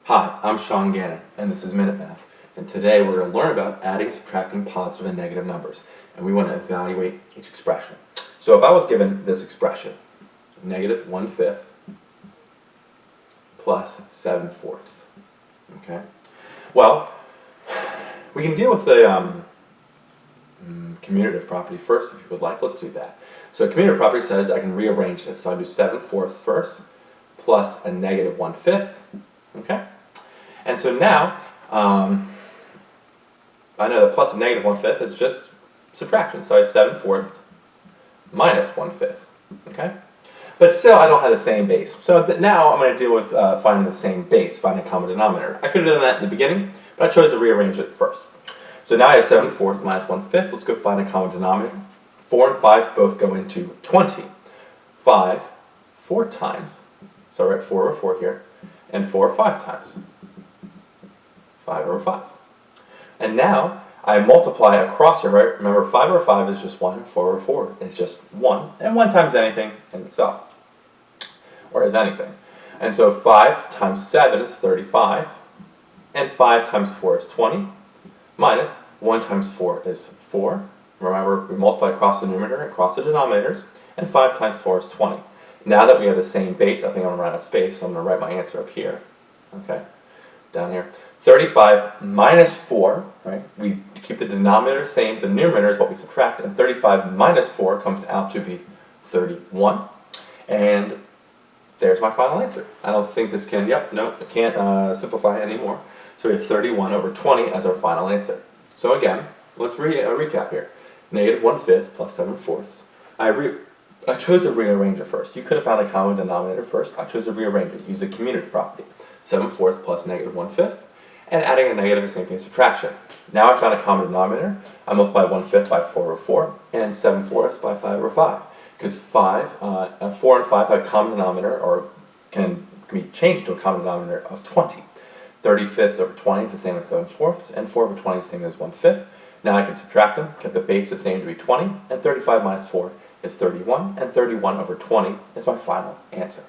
Hi, I'm Sean Gannon, and this is Minute Math. And today we're going to learn about adding, subtracting positive and negative numbers. And we want to evaluate each expression. So if I was given this expression, negative 1/5 plus 7/4, okay? Well, we can deal with the commutative property first if you would like. Let's do that. So commutative property says I can rearrange this. So I do 7/4 first plus a negative 1/5, okay? And so now, I know that plus and negative 1/5 is just subtraction. So I have 7/4 minus 1/5, okay? But still, I don't have the same base. So now I'm going to deal with finding the same base, finding a common denominator. I could have done that in the beginning, but I chose to rearrange it first. So now I have 7/4 minus 1/5. Let's go find a common denominator. 4 and 5 both go into 20. 5, 4 times. So I write 4 over 4 here. And 4, 5 times. 5 over 5. And now I multiply across here, right? Remember, 5 over 5 is just 1, 4 over 4 is just 1. And 1 times anything in itself. Or is anything. And so 5 times 7 is 35. And 5 times 4 is 20. Minus 1 times 4 is 4. Remember, we multiply across the numerator and across the denominators. And 5 times 4 is 20. Now that we have the same base, I think I'm going to run out of space, so I'm going to write my answer up here. Okay, down here. 35 minus 4, right? We keep the denominator same, the numerator is what we subtract, and 35 minus 4 comes out to be 31. And there's my final answer. I don't think this can, I can't simplify anymore. So we have 31 over 20 as our final answer. So again, let's recap here. Negative 1/5 plus 7/4. I chose to rearrange it first. You could have found a common denominator first. I chose to rearrange it. Use the commutative property. 7/4 plus negative 1/5. And adding a negative is the same thing as subtraction. Now I found a common denominator. I multiply 1/5 by 4 over 4 and 7/4 by 5 over 5. Because 4 and 5 have a common denominator, or can be changed to a common denominator of 20. 35ths over 20 is the same as 7/4, and 4 over 20 is the same as 1/5. Now I can subtract them, get the base the same to be 20, and 35 minus 4 is 31, and 31 over 20 is my final answer.